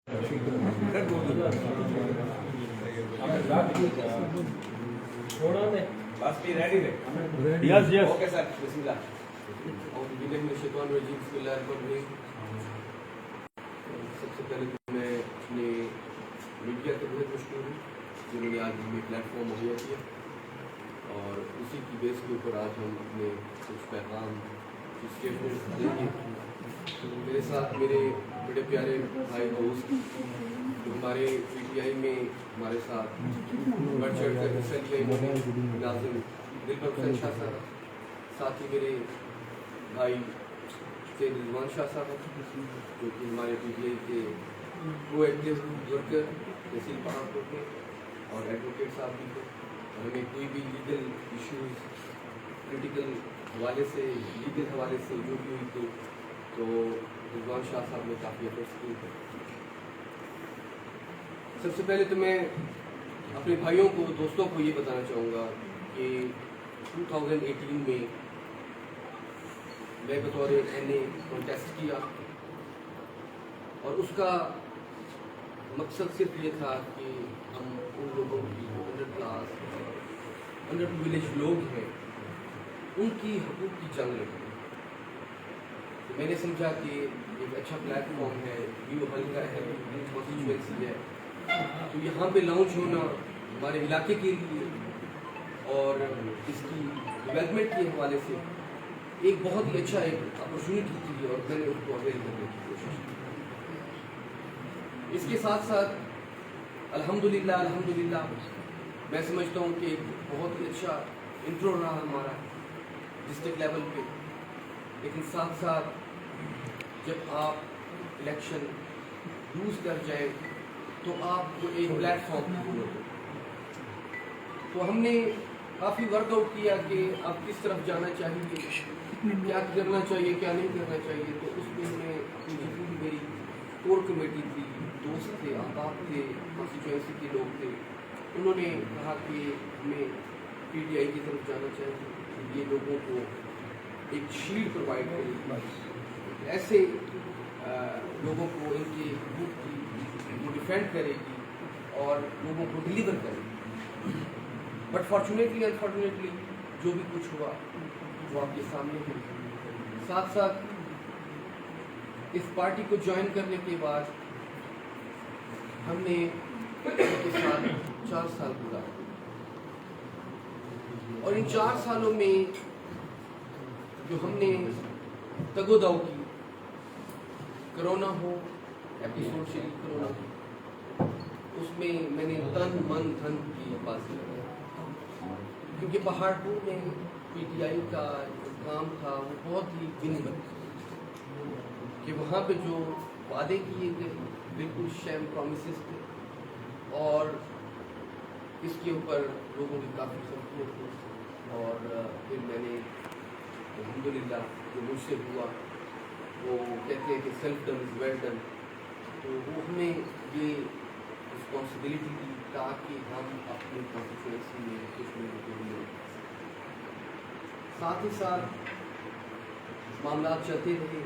سب سے پہلے میں اپنے میڈیا کے بہت مشکور ہوں جنہوں نے آج ہمیں پلیٹ فارم مہیا کیا، اور اسی کی بیس کے اوپر آج ہم اپنے کچھ پیغام اسٹیٹمنٹ دیں گے۔ میرے ساتھ میرے بڑے پیارے بھائی دوست جو ہمارے پی ٹی آئی میں ہمارے ساتھ بڑھ چڑھ کر حصہ لیا، انہوں نے ناظم دلبر حسین شاہ صاحب، ساتھ ہی میرے بھائی سید رضوان شاہ صاحب جو کہ ہمارے پی ٹی آئی کے پرو ایکٹیو ورکر تحصیل پہاڑپور کے اور ایڈوکیٹ صاحب بھی تھے، اور ہمیں کوئی بھی لیگل ایشوز پولیٹیکل حوالے سے لیگل حوالے سے جو بھی ہوئی تھی تو رضوان شاہ صاحب نے کافی ایفرٹس کیے تھے۔ سب سے پہلے تو میں اپنے بھائیوں کو دوستوں کو یہ بتانا چاہوں گا کہ 2018 میں میں بطور این اے کانٹیسٹ کیا، اور اس کا مقصد صرف یہ تھا کہ ہم ان لوگوں کی جو انڈر کلاس انڈر پرویلیج لوگ ہیں ان کی حقوق کی جنگ لڑیں۔ تو میں نے سمجھا کہ ایک اچھا پلیٹ فارم ہے، نیو ہلکا ہے، کانسٹیچوئنسی ہے، تو یہاں پہ لانچ ہونا ہمارے علاقے کے لیے اور اس کی ڈیولپمنٹ کے حوالے سے ایک بہت ہی اچھا ایک اپرچونیٹی تھی، اور میں نے اس کو اویل کرنے کی کوشش کی۔ اس کے ساتھ ساتھ الحمدللہ میں سمجھتا ہوں کہ ایک بہت ہی اچھا انٹرو رہا ہمارا ڈسٹرکٹ لیول پہ، لیکن ساتھ ساتھ جب آپ الیکشن لوز کر جائیں تو آپ کو ایک پلیٹ فارم کی ضرورت ہے۔ تو ہم نے کافی ورک آؤٹ کیا کہ آپ کس طرف جانا چاہیے، کیا کرنا چاہیے، کیا نہیں کرنا چاہیے۔ تو اس میں میں اپنی جتنی بھی میری کور کمیٹی تھی، دوست تھے، احباب تھے، کانسٹیچوئنسی کے لوگ تھے، انہوں نے کہا کہ ہمیں پی ٹی آئی کی طرف جانا چاہیے، یہ لوگوں کو ایک شیلڈ پرووائڈ کرے گی، ایسے لوگوں کو ان کے حقوق کی وہ ڈیفینڈ کرے گی اور لوگوں کو ڈلیور کرے گی۔ بٹ فارچونیٹلی انفارچونیٹلی جو بھی کچھ ہوا وہ آپ کے سامنے ہے۔ ساتھ ساتھ اس پارٹی کو جوائن کرنے کے بعد ہم نے ان کے ساتھ 4 سال گزارے، اور ان 4 سالوں میں جو ہم نے تگ و دو کی، کرونا ہو، ایپیسوڈ شریف کرونا ہو، اس میں میں نے تن من دھن کی بازی لگائی، کیونکہ پہاڑپور میں پی ٹی آئی کا جو کام تھا وہ بہت ہی ونبل تھا، کہ وہاں پہ جو وعدے کیے گئے بالکل شیم پرومسز تھے، اور اس کے اوپر لوگوں کی کافی سختی تھی، اور پھر میں نے الحمدللہ جو مجھ سے ہوا، وہ کہتے ہیں کہ self done is well done, تو وہ ہمیں یہ رسپانسبلٹی دی تاکہ ہم اپنی کانسٹیچوئنسی میں کچھ لوگوں کے لیے، ساتھ ہی ساتھ معاملات چلتے رہے،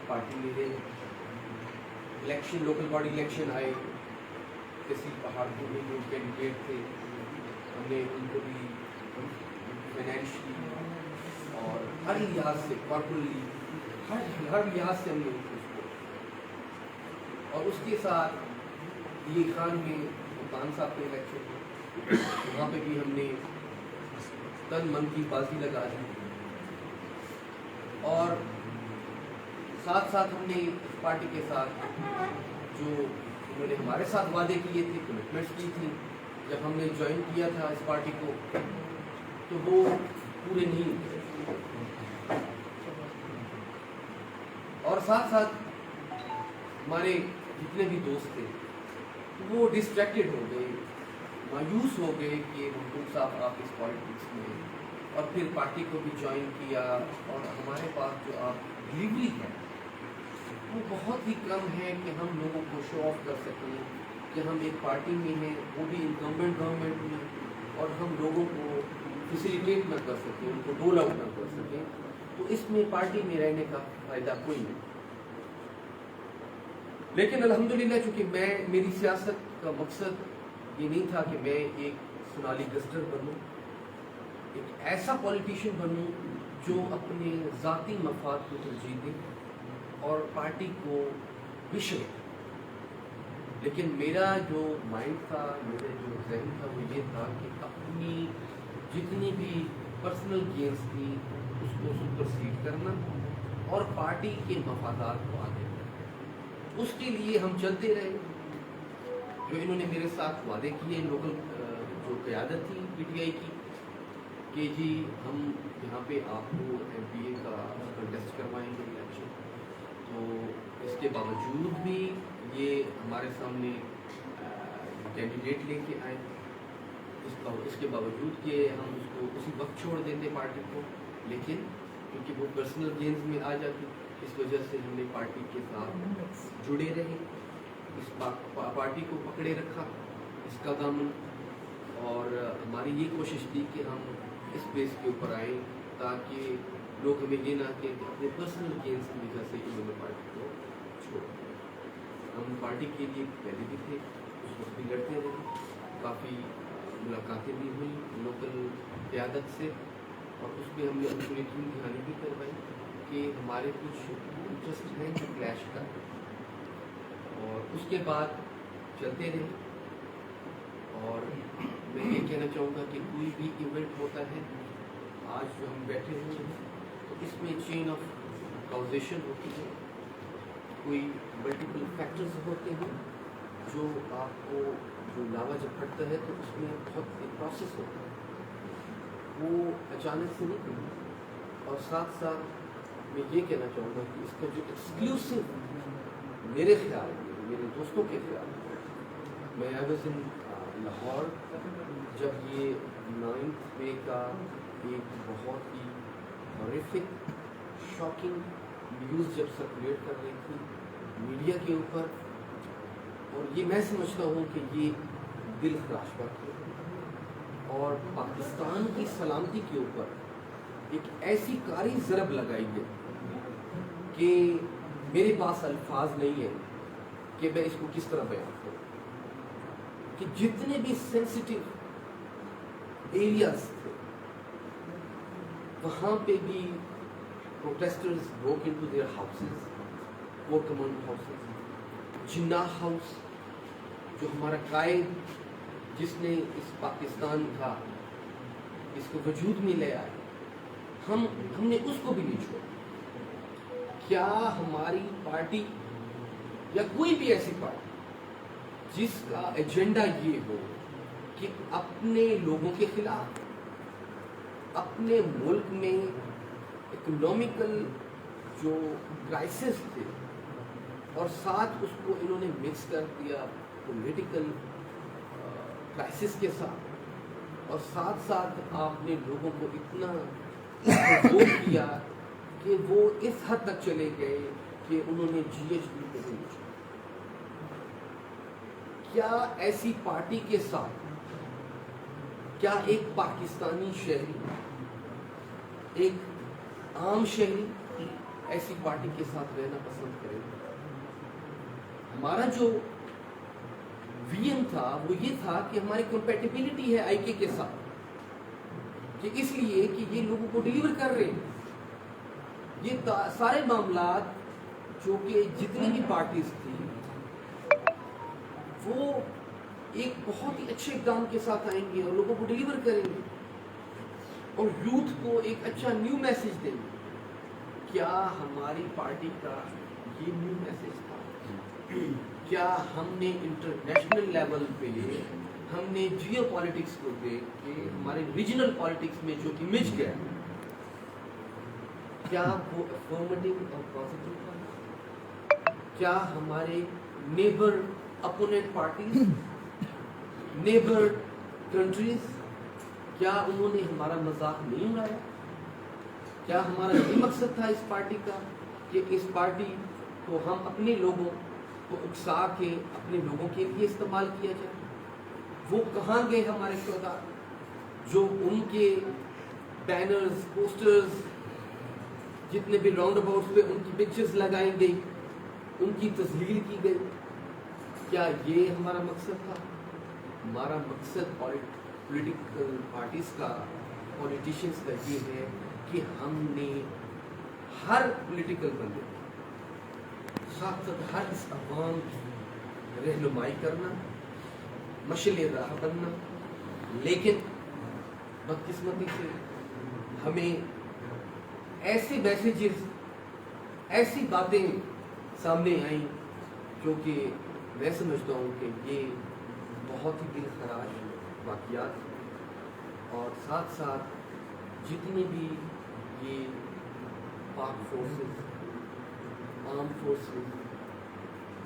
پارٹی میں رہے، الیکشن لوکل باڈی الیکشن آئے، تحصیل پہاڑپور میں جو کینڈیڈیٹ تھے ہم نے ان کو بھی فائنینشلی اور ہر لحاظ سے کارپوریٹلی ہر لحاظ سے ہم نے ان کو سپورٹ، اور اس کے ساتھ یہ خان میں خان صاحب کے الیکشن وہاں پہ بھی ہم نے تن من کی بازی لگا دی، اور ساتھ ساتھ ہم نے پارٹی کے ساتھ جو انہوں نے ہمارے ساتھ وعدے کیے تھے، کمٹمنٹس کی تھی، جب ہم نے جوائن کیا تھا اس پارٹی کو تو وہ پورے نہیں ہوئے، اور ساتھ ساتھ ہمارے جتنے بھی دوست تھے وہ ڈسٹریکٹڈ ہو گئے، مایوس ہو گئے کہ محمود صاحب آپ اس پالیٹکس میں، اور پھر پارٹی کو بھی جوائن کیا، اور ہمارے پاس جو آپ ڈلیوری ہے وہ بہت ہی کم ہے کہ ہم لوگوں کو شو آف کر سکیں کہ ہم ایک پارٹی میں ہیں، وہ بھی انکمبنٹ گورنمنٹ میں، اور ہم لوگوں کو فیسیلیٹیٹ نہ کر سکیں، ان کو رول آؤٹ نہ کر سکیں، تو اس میں پارٹی میں رہنے کا فائدہ کوئی نہیں۔ لیکن الحمدللہ چونکہ میری سیاست کا مقصد یہ نہیں تھا کہ میں ایک سونالی گسٹر بنوں، ایک ایسا پولیٹیشین بنوں جو اپنے ذاتی مفاد کو ترجیح دے اور پارٹی کو وشے، لیکن میرا جو مائنڈ تھا، میرا جو ذہن تھا وہ یہ تھا کہ اپنی جتنی بھی پرسنل گینز تھی اس کو سپرسیڈ کرنا اور پارٹی کے مفادات کو آگے بڑھانا۔ اس کے لیے ہم چلتے رہے، جو انہوں نے میرے ساتھ وعدے کیے لوکل جو قیادت تھی پی ٹی آئی کی کہ جی ہم یہاں پہ آپ کو ایم پی اے کا کنٹیسٹ کروائیں گے الیکشن، تو اس کے باوجود بھی یہ ہمارے سامنے کینڈیڈیٹ لے کے آئے، اس کے باوجود کہ ہم اس کو اسی وقت چھوڑ دیتے پارٹی کو، لیکن کیونکہ وہ پرسنل گینز میں آ جاتی، اس وجہ سے ہم نے پارٹی کے ساتھ جڑے رہے، اس پارٹی کو پکڑے رکھا، اس کا دامن، اور ہماری یہ کوشش تھی کہ ہم اس بیس کے اوپر آئیں تاکہ لوگ ہمیں یہ نہ کہ اپنے پرسنل گینز کی وجہ سے انہوں نے پارٹی کو چھوڑا۔ ہم پارٹی کے لیے پہلے بھی تھے، اس وقت بھی لڑتے رہے، کافی ملاقاتیں بھی ہوئیں لوکل قیادت سے، اور اس میں ہم نے اپنی یقین دہانی بھی کروائی کہ ہمارے کچھ انٹرسٹ ہیں جو کلیش کر، اور اس کے بعد چلتے رہے۔ اور میں یہ کہنا چاہوں گا کہ کوئی بھی ایونٹ ہوتا ہے، آج جو ہم بیٹھے ہوئے ہیں تو اس میں چین آف کازیشن ہوتی ہے، کوئی ملٹیپل فیکٹرز ہوتے ہیں جو آپ کو جو لاوا جب پھٹتا ہے تو اس میں بہت ایک پروسیس ہوتا ہے، وہ اچانک سے نہیں ہوتا۔ اور ساتھ ساتھ میں یہ کہنا چاہوں گا کہ اس کا جو ایکسکلوسو میرے خیال میں، میرے دوستوں کے خیال میں آئی واز ان لاہور جب یہ 9 مئی کا ایک بہت ہی ہاریفک شاکنگ نیوز جب سرکولیٹ کر رہی تھی میڈیا کے اوپر، اور یہ میں سمجھتا ہوں کہ یہ دل خراش بات ہے، اور پاکستان کی سلامتی کے اوپر ایک ایسی کاری ضرب لگائی گئی کہ میرے پاس الفاظ نہیں ہیں کہ میں اس کو کس طرح بیان کروں، کہ جتنے بھی سینسیٹیو ایریاز تھے وہاں پہ بھی protesters broke into their houses، وہ کمانڈ ہاؤسز، جناح ہاؤس جو ہمارا قائد جس نے اس پاکستان کا اس کو وجود میں لے آئے، ہم نے اس کو بھی نہیں چھوڑا۔ کیا ہماری پارٹی یا کوئی بھی ایسی پارٹی جس کا ایجنڈا یہ ہو کہ اپنے لوگوں کے خلاف اپنے ملک میں اکنامیکل جو کرائسس تھے اور ساتھ اس کو انہوں نے مکس کر دیا پولیٹیکل کرائسس کے ساتھ، اور ساتھ ساتھ آپ نے لوگوں کو اتنا پرووک کیا کہ وہ اس حد تک چلے گئے کہ انہوں نے GHP کو بھی نہیں چھوڑا۔ کیا ایسی پارٹی کے ساتھ، کیا ایک پاکستانی شہری، ایک عام شہری ایسی پارٹی کے ساتھ رہنا پسند کرے گا؟ ہمارا جو ویم تھا وہ یہ تھا کہ ہماری کمپیٹیبلٹی ہے آئی کے ساتھ، کہ اس لیے کہ یہ لوگوں کو ڈیلیور کر رہے ہیں۔ یہ سارے معاملات جو کہ جتنی بھی پارٹیز تھی وہ ایک بہت ہی اچھے کام کے ساتھ آئیں گے اور لوگوں کو ڈیلیور کریں گے اور یوتھ کو ایک اچھا نیو میسج دیں گے۔ کیا ہماری پارٹی کا یہ نیو میسج تھا؟ کیا ہم نے انٹرنیشنل لیول پہ ہم نے جیو پالیٹکس کو دیکھ کے ہمارے ریجنل پالیٹکس میں جو امیج گیا کیا وہ افرمیٹو اور پازیٹیو تھا؟ کیا ہمارے neighbour opponent parties, neighbour countries, کیا انہوں نے ہمارا مذاق نہیں اڑایا؟ کیا ہمارا یہ مقصد تھا اس پارٹی کا کہ اس پارٹی کو ہم اپنے لوگوں کو اکسا کے اپنے لوگوں کے لیے استعمال کیا جائے؟ وہ کہاں گئے ہمارے شہداء جو ان کے بینرز، پوسٹرز، جتنے بھی راؤنڈ اباؤٹس پہ ان کی پکچرز لگائی گئی؟ ان کی تذلیل کی گئی. کیا یہ ہمارا مقصد تھا؟ ہمارا مقصد پولیٹیکل پارٹیز کا، پولیٹیشینس کا یہ ہے کہ ہم نے ہر پولیٹیکل بندے ساتھ ساتھ ہر اس عوام کی رہنمائی کرنا، مشعل راہ بننا. لیکن بدقسمتی سے ہمیں ایسے میسیجز، ایسی باتیں سامنے آئیں جو کہ میں سمجھتا ہوں کہ یہ بہت ہی دل خراش واقعات ہیں. اور ساتھ ساتھ جتنے بھی یہ پاک فورسز، آرم فورسز،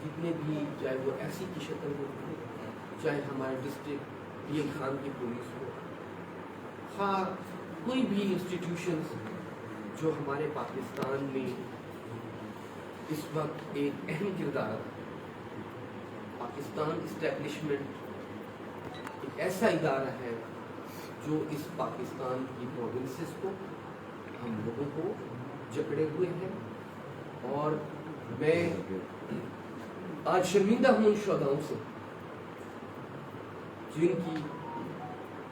جتنے بھی، چاہے وہ ایسی کی شکل میں ہو، چاہے ہمارے ڈسٹرکٹ پی ایم خان کی پولیس ہو، خواہ کوئی بھی انسٹیٹیوشنز جو ہمارے پاکستان میں اس وقت ایک اہم کردار ادا کرتے ہیں. پاکستان اسٹیبلشمنٹ ایک ایسا ادارہ ہے جو اس پاکستان کی پروونسز کو، ہم لوگوں کو جکڑے ہوئے ہیں. اور میں آج شرمندہ ہوں ان شہداؤں سے جن کی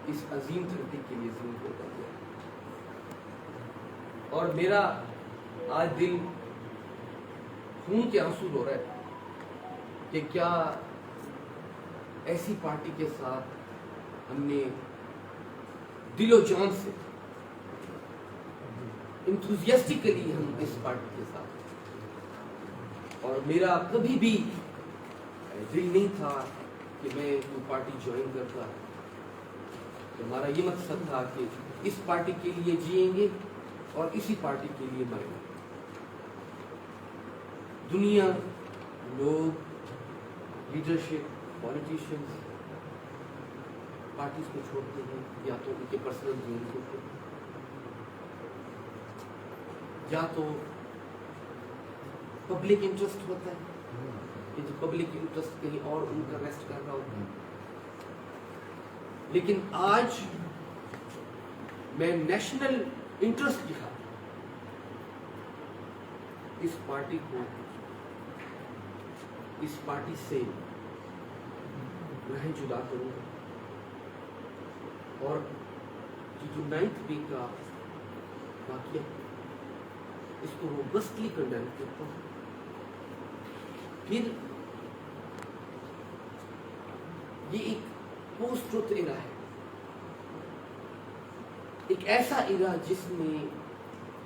اس عظیم دھرتی کے لیے ذمہ ہوتا گیا. اور میرا آج دل خون کے آنسو رو رہا ہے کہ کیا ایسی پارٹی کے ساتھ ہم نے دل و جان سے، انتھوزیاسٹکلی ہم اس پارٹی کے ساتھ، اور میرا کبھی بھی دل نہیں تھا کہ میں کوئی پارٹی جوائن کرتا. ہمارا یہ مقصد تھا کہ اس پارٹی کے لیے جئیں گے اور اسی پارٹی کے لیے مریں گے. دنیا، لوگ، لیڈرشپ، پولیٹیشینز پارٹیز کو چھوڑتے ہیں یا تو ان کے پرسنل گین ہوتے ہیں، یا تو پبلک انٹرسٹ ہوتا ہے کہ جو پبلک انٹرسٹ کہیں اور ان کا ریسٹ کر رہا ہوتا ہے. لیکن آج میں نیشنل انٹرسٹ کی خاطر اس پارٹی کو، اس پارٹی سے رہیں جدا کروں گا. اور جو 9th مئی کا واقعہ اس کو روبسٹلی کنڈیم کرتا ہوں. پھر یہ ایک پوسٹ ٹروتھ ایرا ہے، ایک ایسا ایرا جس میں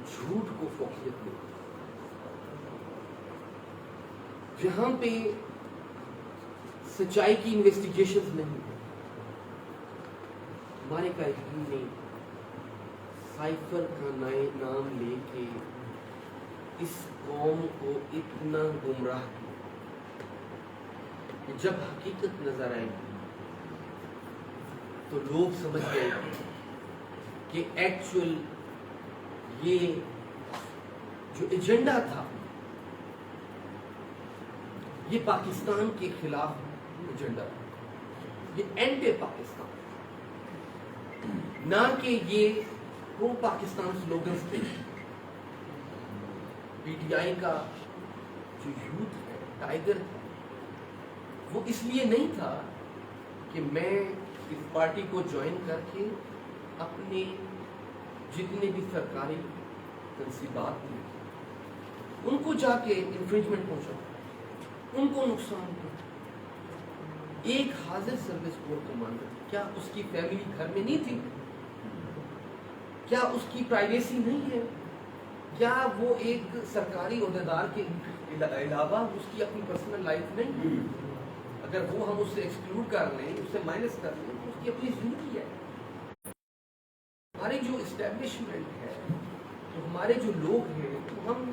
جھوٹ کو فوقیت ملتی، جہاں پہ سچائی کی انویسٹیگیشنز نہیں ہے. ہمارے قائدین نے سائفر کا نئے نام لے کے اس قوم کو اتنا گمراہ کیا کہ جب حقیقت نظر آئی تو لوگ سمجھ گئے کہ ایکچوئل یہ جو ایجنڈا تھا یہ پاکستان کے خلاف ایجنڈا تھا، یہ اینٹی پاکستان، نہ کہ یہ پرو پاکستان سلوگنز تھے. پی ٹی آئی کا جو یوتھ ہے، ٹائیگر ہے، وہ اس لیے نہیں تھا کہ میں اس پارٹی کو جوائن کر کے اپنے جتنے بھی سرکاری تنصیبات تھے ان کو جا کے انفرنجمنٹ پہنچا، ان کو نقصان ہوا. ایک حاضر سروس کورps کمانڈر، کیا اس کی فیملی گھر میں نہیں تھی؟ کیا اس کی پرائیویسی نہیں ہے؟ کیا وہ ایک سرکاری عہدیدار کے علاوہ اس کی اپنی پرسنل لائف نہیں؟ اگر وہ ہم اس سے ایکسکلوڈ کر لیں، اس سے مائنس کر لیں، تو اس کی اپنی زندگی ہے. ہماری جو اسٹیبلشمنٹ ہے، تو ہمارے جو لوگ ہیں، تو ہم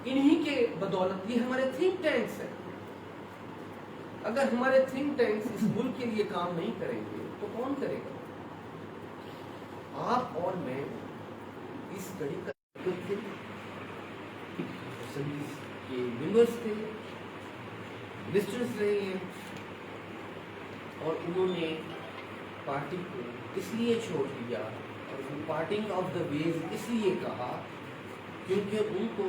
انہی کے بدولت، یہ ہمارے تھنک ٹینکس ہیں. اگر ہمارے تھنک ٹینکس اس ملک کے لیے کام نہیں کریں گے تو کون کرے گا؟ آپ اور میں اس کڑی کا تھے، اسمبلیز کے ممبرس تھے، منسٹرز رہے ہیں، اور انہوں نے پارٹی کو اس لیے چھوڑ دیا اور وہ پارٹنگ آف دا ویز اس لیے کہا کیونکہ ان کو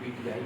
PTI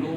9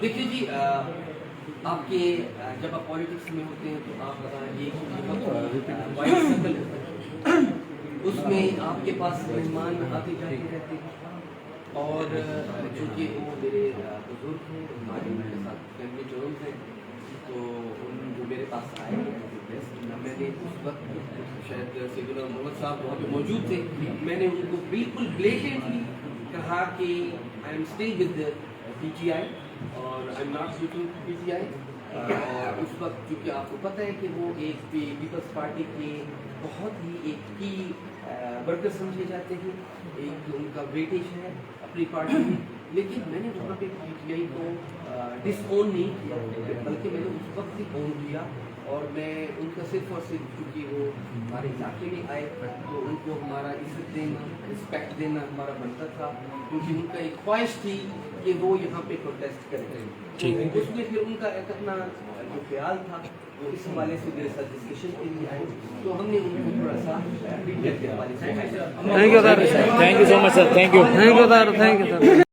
دیکھیے جی آپ کے جب آپ پالیٹکس میں ہوتے ہیں تو آپ ایک وائٹ سرکل ہوتا ہے، اس میں آپ کے پاس مہمان آتے جاتے رہتے ہیں، اور چونکہ وہ میرے بزرگ ہیں، ہمارے ان کے ساتھ فیملی جوائنٹ ہیں، تو ان جو میرے پاس آئے ہیں میں نے اس وقت شاید سید اللہ محمد صاحب وہاں پہ موجود تھے، میں نے ان کو بالکل بلیٹنٹلی کہا کہ I am staying with P T I اور I am not suiting P T I. اور اس وقت چونکہ آپ کو پتہ ہے کہ وہ ایک پیپلز پارٹی کے بہت ہی ایک کی ورکر سمجھے جاتے ہیں، ایک ان کا ویٹیج ہے اپنی پارٹی میں، لیکن میں نے وہاں پہ پی ٹی آئی کو ڈس اون نہیں کیا، بلکہ میں نے اس وقت ہی اون کیا، اور میں ان کا صرف اور صرف چونکہ وہ ہمارے علاقے میں آئے تو ان کو ہمارا عزت دینا، رسپیکٹ دینا ہمارا بنتا تھا، کیونکہ ان کا ایک خواہش تھی کہ وہ یہاں پہ پروٹیسٹ کریں. اس میں پھر ان کا ایک اپنا جو خیال تھا وہ اس حوالے سے میرے ساتھ ڈسکشن کے لیے آئے، تو ہم نے ان کو تھوڑا سا فیڈ بیک کے حوالے سے Thank you, sir. Thank you so much, sir. Thank you. Thank you, sir. Thank you, sir.